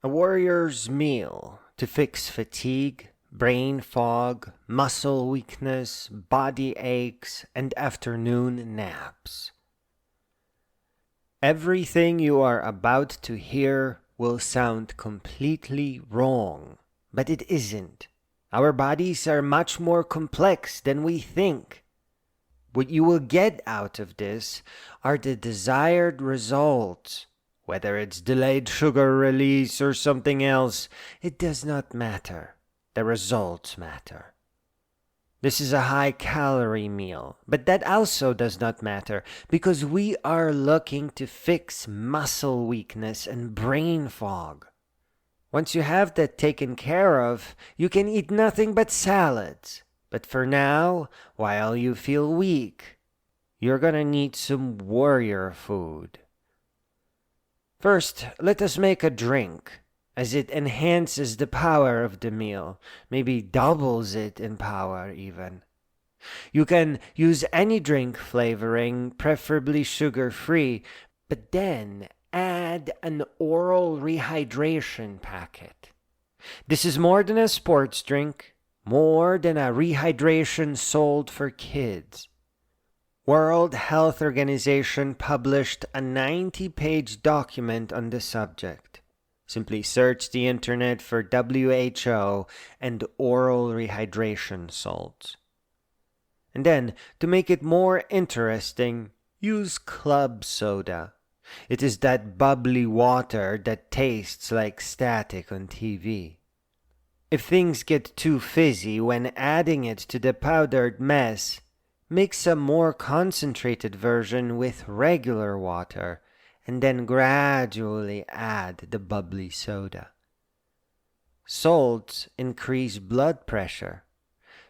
A warrior's meal to fix fatigue, brain fog, muscle weakness, body aches, and afternoon naps. Everything you are about to hear will sound completely wrong, but it isn't. Our bodies are much more complex than we think. What you will get out of this are the desired results. Whether it's delayed sugar release or something else, it does not matter. The results matter. This is a high-calorie meal, but that also does not matter because we are looking to fix muscle weakness and brain fog. Once you have that taken care of, you can eat nothing but salads. But for now, while you feel weak, you're gonna need some warrior food. First, let us make a drink, as it enhances the power of the meal, maybe doubles it in power even. You can use any drink flavoring, preferably sugar-free, but then add an oral rehydration packet. This is more than a sports drink, more than a rehydration sold for kids. World Health Organization published a 90-page document on the subject. Simply search the internet for WHO and oral rehydration salts. And then, to make it more interesting, use club soda. It is that bubbly water that tastes like static on TV. If things get too fizzy when adding it to the powdered mess, mix a more concentrated version with regular water and then gradually add the bubbly soda. Salts increase blood pressure,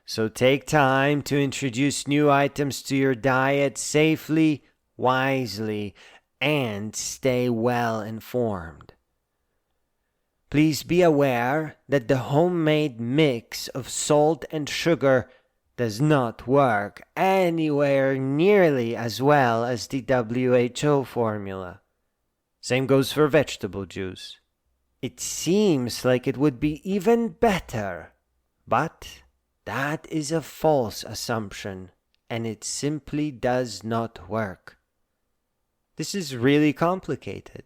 so take time to introduce new items to your diet safely, wisely, and stay well informed. Please be aware that the homemade mix of salt and sugar does not work anywhere nearly as well as the WHO formula. Same goes for vegetable juice. It seems like it would be even better, but that is a false assumption, and it simply does not work. This is really complicated.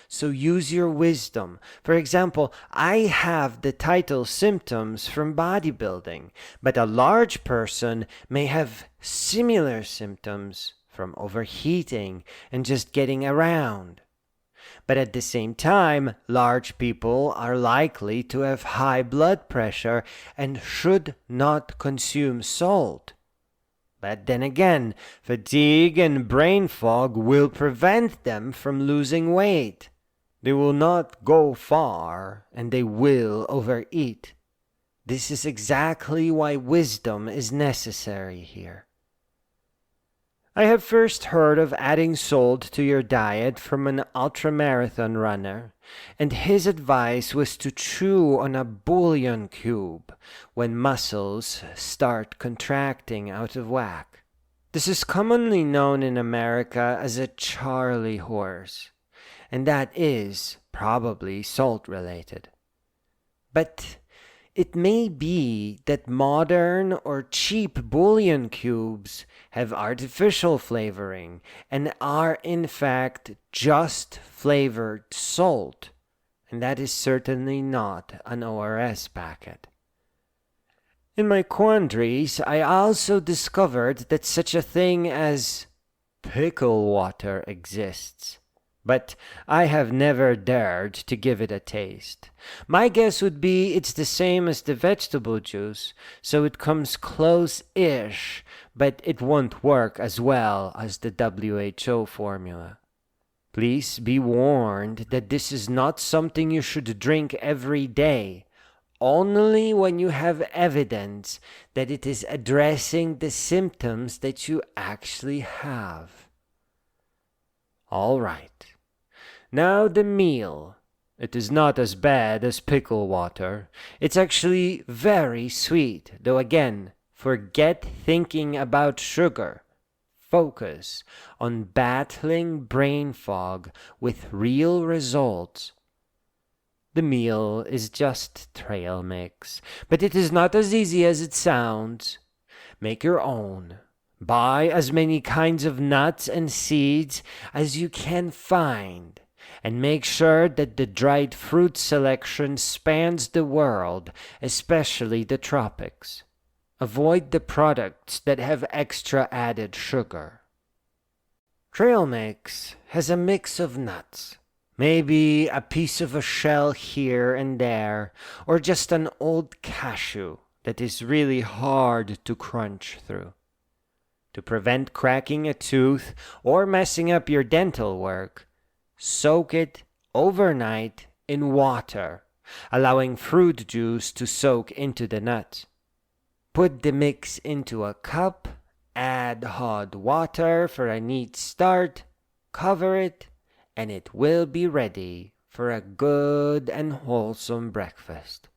So use your wisdom. For example, I have the title symptoms from bodybuilding, but a large person may have similar symptoms from overheating and just getting around. But at the same time, large people are likely to have high blood pressure and should not consume salt. But then again, fatigue and brain fog will prevent them from losing weight. They will not go far, and they will overeat. This is exactly why wisdom is necessary here. I have first heard of adding salt to your diet from an ultramarathon runner, and his advice was to chew on a bouillon cube when muscles start contracting out of whack. This is commonly known in America as a Charlie horse, and that is probably salt-related. But it may be that modern or cheap bouillon cubes have artificial flavoring and are in fact just flavored salt, and that is certainly not an ORS packet. In my quandaries, I also discovered that such a thing as pickle water exists. But I have never dared to give it a taste. My guess would be it's the same as the vegetable juice, so it comes close-ish, but it won't work as well as the WHO formula. Please be warned that this is not something you should drink every day, only when you have evidence that it is addressing the symptoms that you actually have. All right. Now the meal. It is not as bad as pickle water. It's actually very sweet, though again, forget thinking about sugar. Focus on battling brain fog with real results. The meal is just trail mix, but it is not as easy as it sounds. Make your own. Buy as many kinds of nuts and seeds as you can find, and make sure that the dried fruit selection spans the world, especially the tropics. Avoid the products that have extra added sugar. Trail mix has a mix of nuts. Maybe a piece of a shell here and there, or just an old cashew that is really hard to crunch through. To prevent cracking a tooth or messing up your dental work, soak it overnight in water, allowing fruit juice to soak into the nuts. Put the mix into a cup, add hot water for a neat start, cover it, and it will be ready for a good and wholesome breakfast.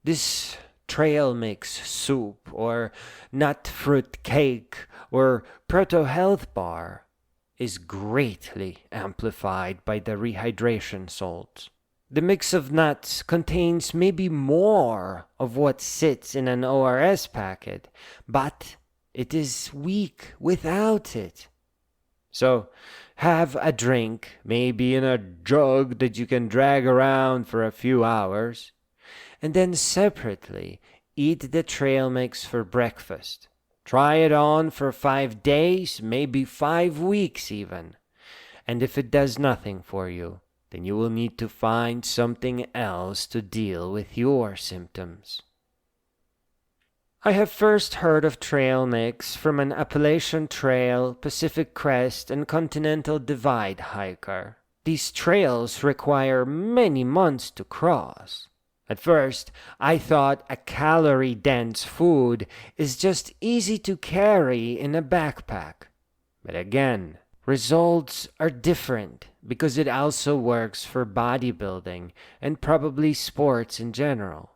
This trail mix soup or nut fruit cake or proto health bar is greatly amplified by the rehydration salts. The mix of nuts contains maybe more of what sits in an ORS packet, but it is weak without it. So, have a drink, maybe in a jug that you can drag around for a few hours, and then separately eat the trail mix for breakfast. Try it on for 5 days, maybe 5 weeks even. And if it does nothing for you, then you will need to find something else to deal with your symptoms. I have first heard of trail mix from an Appalachian Trail, Pacific Crest, and Continental Divide hiker. These trails require many months to cross. At first, I thought a calorie-dense food is just easy to carry in a backpack. But again, results are different because it also works for bodybuilding and probably sports in general.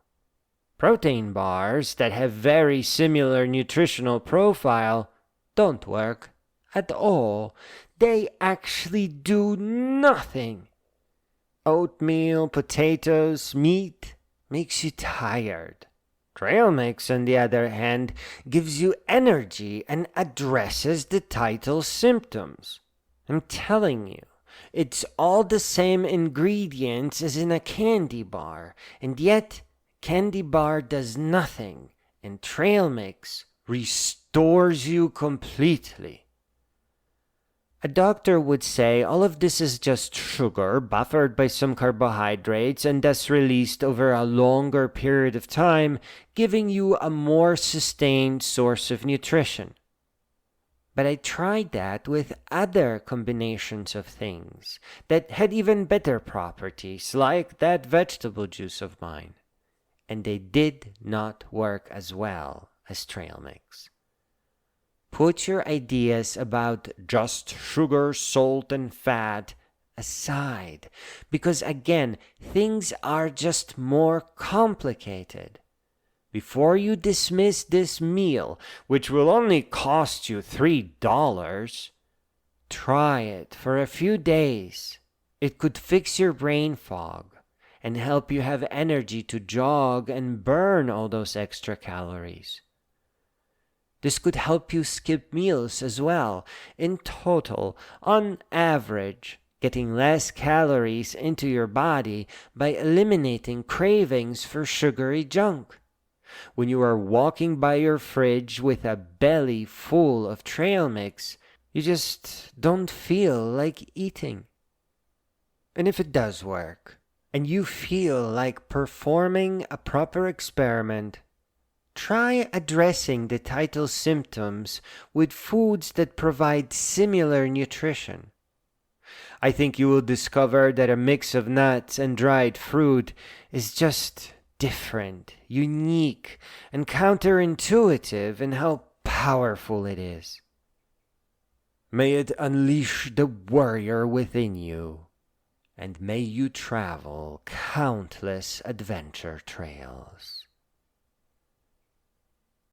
Protein bars that have very similar nutritional profile don't work at all. They actually do nothing. Oatmeal, potatoes, meat makes you tired. Trail mix, on the other hand, gives you energy and addresses the title's symptoms. I'm telling you, it's all the same ingredients as in a candy bar, and yet candy bar does nothing, and trail mix restores you completely. A doctor would say all of this is just sugar buffered by some carbohydrates and thus released over a longer period of time, giving you a more sustained source of nutrition. But I tried that with other combinations of things that had even better properties, like that vegetable juice of mine. And they did not work as well as trail mix. Put your ideas about just sugar, salt, and fat aside, because again, things are just more complicated. Before you dismiss this meal, which will only cost you $3, try it for a few days. It could fix your brain fog and help you have energy to jog and burn all those extra calories. This could help you skip meals as well. In total, on average, getting less calories into your body by eliminating cravings for sugary junk. When you are walking by your fridge with a belly full of trail mix, you just don't feel like eating. And if it does work, and you feel like performing a proper experiment, try addressing the title symptoms with foods that provide similar nutrition. I think you will discover that a mix of nuts and dried fruit is just different, unique, and counterintuitive in how powerful it is. May it unleash the warrior within you, and may you travel countless adventure trails.